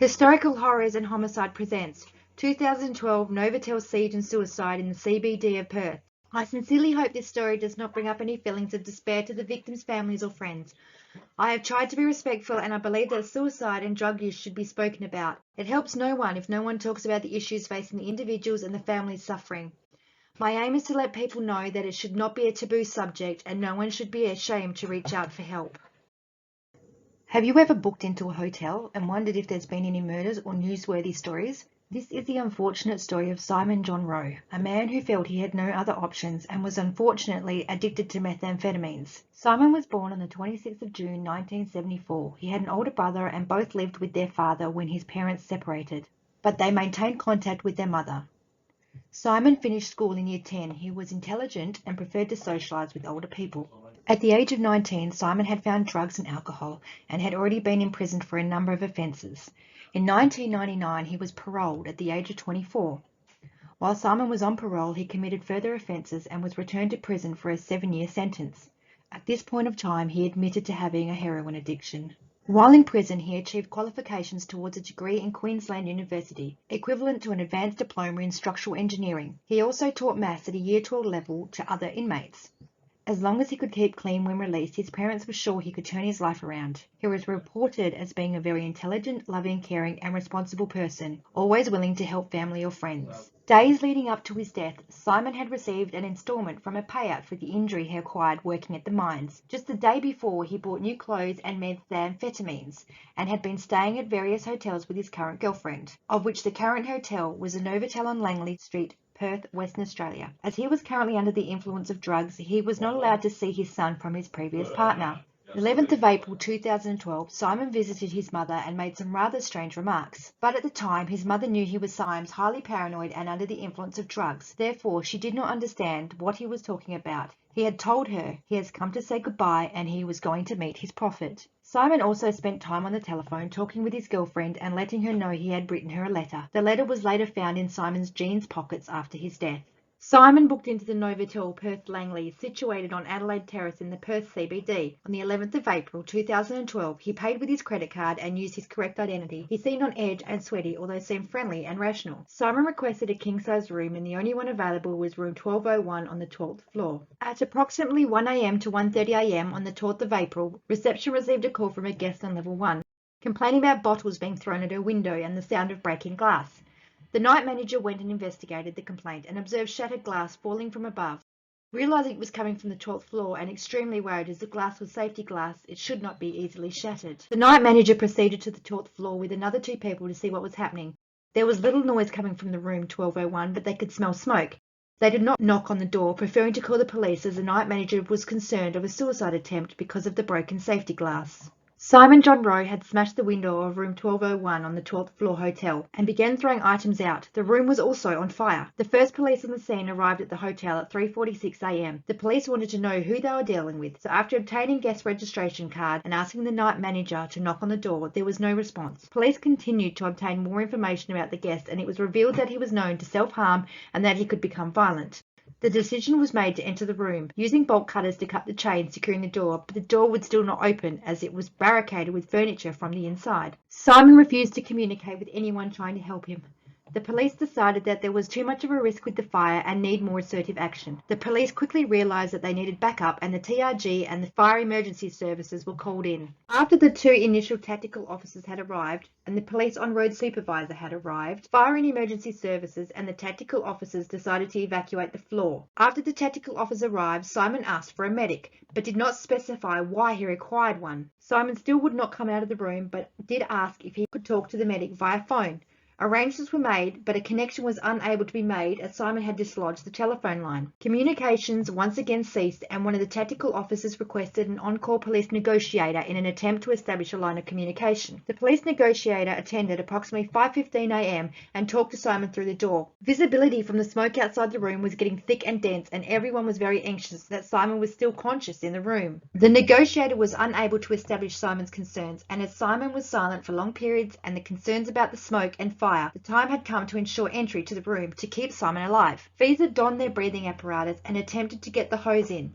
Historical Horrors and Homicide presents 2012 Novotel Siege and Suicide in the CBD of Perth. I sincerely hope this story does not bring up any feelings of despair to the victims' families or friends. I have tried to be respectful, and I believe that suicide and drug use should be spoken about. It helps no one if no one talks about the issues facing the individuals and the families suffering. My aim is to let people know that it should not be a taboo subject and no one should be ashamed to reach out for help. Have you ever booked into a hotel and wondered if there's been any murders or newsworthy stories? This is the unfortunate story of Simon John Rowe, a man who felt he had no other options and was unfortunately addicted to methamphetamines. Simon was born on the 26th of June 1974. He had an older brother and both lived with their father when his parents separated, but they maintained contact with their mother. Simon finished school in Year 10. He was intelligent and preferred to socialise with older people. At the age of 19, Simon had found drugs and alcohol and had already been imprisoned for a number of offences. In 1999, he was paroled at the age of 24. While Simon was on parole, he committed further offences and was returned to prison for a 7-year sentence. At this point of time, he admitted to having a heroin addiction. While in prison, he achieved qualifications towards a degree in Queensland University, equivalent to an advanced diploma in structural engineering. He also taught maths at a Year 12 level to other inmates. As long as he could keep clean when released, his parents were sure he could turn his life around. He was reported as being a very intelligent, loving, caring and responsible person, always willing to help family or friends. Days leading up to his death, Simon had received an instalment from a payout for the injury he acquired working at the mines. Just the day before, he bought new clothes and methamphetamines and had been staying at various hotels with his current girlfriend, of which the current hotel was a Novotel on Langley Street, Perth, Western Australia. As he was currently under the influence of drugs, he was not allowed to see his son from his previous partner. The 11th of April 2012, Simon visited his mother and made some rather strange remarks. But at the time, his mother knew he was sometimes highly paranoid and under the influence of drugs. Therefore, she did not understand what he was talking about. He had told her he has come to say goodbye and he was going to meet his prophet. Simon also spent time on the telephone talking with his girlfriend and letting her know he had written her a letter. The letter was later found in Simon's jeans pockets after his death. Simon booked into the Novotel Perth Langley, situated on Adelaide Terrace in the Perth CBD. On the 11th of April 2012, he paid with his credit card and used his correct identity. He seemed on edge and sweaty, although seemed friendly and rational. Simon requested a king-size room, and the only one available was room 1201 on the 12th floor. At approximately 1 a.m. to 1:30 a.m. on the 12th of April, reception received a call from a guest on level 1, complaining about bottles being thrown at her window and the sound of breaking glass. The night manager went and investigated the complaint and observed shattered glass falling from above. Realising it was coming from the 12th floor and extremely worried as the glass was safety glass, it should not be easily shattered. The night manager proceeded to the 12th floor with another 2 people to see what was happening. There was little noise coming from the room 1201, but they could smell smoke. They did not knock on the door, preferring to call the police as the night manager was concerned of a suicide attempt because of the broken safety glass. Simon John Rowe had smashed the window of room 1201 on the 12th floor hotel and began throwing items out. The room was also on fire. The first police on the scene arrived at the hotel at 3:46 a.m. The police wanted to know who they were dealing with, so after obtaining guest registration card and asking the night manager to knock on the door, there was no response. Police continued to obtain more information about the guest, and it was revealed that he was known to self-harm and that he could become violent. The decision was made to enter the room, using bolt cutters to cut the chain securing the door, but the door would still not open as it was barricaded with furniture from the inside. Simon refused to communicate with anyone trying to help him. The police decided that there was too much of a risk with the fire and need more assertive action. The police quickly realised that they needed backup, and the TRG and the fire emergency services were called in. After the 2 initial tactical officers had arrived and the police on-road supervisor had arrived, fire and emergency services and the tactical officers decided to evacuate the floor. After the tactical officers arrived, Simon asked for a medic, but did not specify why he required one. Simon still would not come out of the room, but did ask if he could talk to the medic via phone. Arrangements were made, but a connection was unable to be made as Simon had dislodged the telephone line. Communications once again ceased, and one of the tactical officers requested an on-call police negotiator in an attempt to establish a line of communication. The police negotiator attended approximately 5:15 a.m. and talked to Simon through the door. Visibility from the smoke outside the room was getting thick and dense, and everyone was very anxious that Simon was still conscious in the room. The negotiator was unable to establish Simon's concerns, and as Simon was silent for long periods and the concerns about the smoke and fire, the time had come to ensure entry to the room to keep Simon alive. Feezer donned their breathing apparatus and attempted to get the hose in,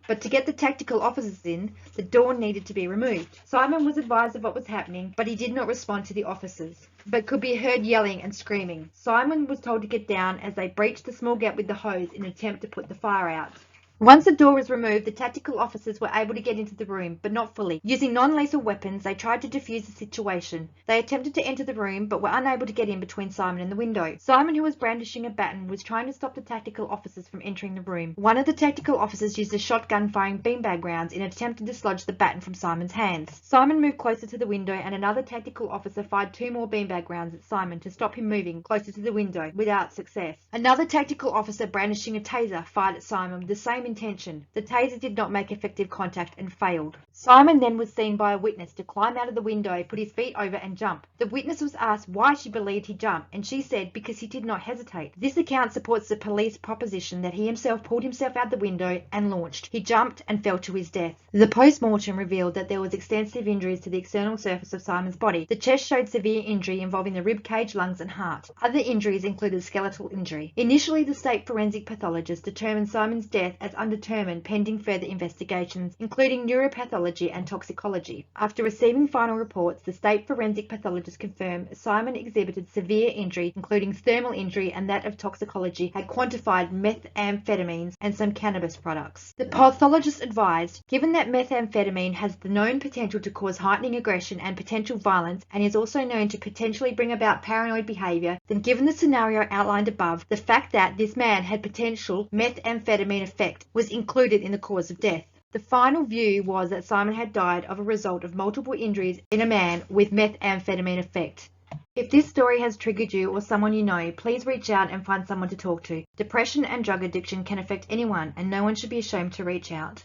But to get the tactical officers in, the door needed to be removed. Simon was advised of what was happening, but he did not respond to the officers, but could be heard yelling and screaming. Simon was told to get down as they breached the small gap with the hose in an attempt to put the fire out. Once the door was removed, the tactical officers were able to get into the room, but not fully. Using non-lethal weapons, they tried to defuse the situation. They attempted to enter the room, but were unable to get in between Simon and the window. Simon, who was brandishing a baton, was trying to stop the tactical officers from entering the room. One of the tactical officers used a shotgun firing beanbag rounds in an attempt to dislodge the baton from Simon's hands. Simon moved closer to the window, and another tactical officer fired 2 more beanbag rounds at Simon to stop him moving closer to the window, without success. Another tactical officer brandishing a taser fired at Simon with the same intention. The taser did not make effective contact and failed. Simon then was seen by a witness to climb out of the window, put his feet over and jump. The witness was asked why she believed he jumped, and she said because he did not hesitate. This account supports the police proposition that he himself pulled himself out the window and launched. He jumped and fell to his death. The post-mortem revealed that there was extensive injuries to the external surface of Simon's body. The chest showed severe injury involving the rib cage, lungs and heart. Other injuries included skeletal injury. Initially, the state forensic pathologist determined Simon's death as undetermined pending further investigations, including neuropathology and toxicology. After receiving final reports, the state forensic pathologist confirmed Simon exhibited severe injury, including thermal injury, and that of toxicology had quantified methamphetamines and some cannabis products. The pathologist advised, given that methamphetamine has the known potential to cause heightening aggression and potential violence, and is also known to potentially bring about paranoid behavior, then given the scenario outlined above, the fact that this man had potential methamphetamine effect was included in the cause of death. The final view was that Simon had died of a result of multiple injuries in a man with methamphetamine effect. If this story has triggered you or someone you know, please reach out and find someone to talk to. Depression and drug addiction can affect anyone, and no one should be ashamed to reach out.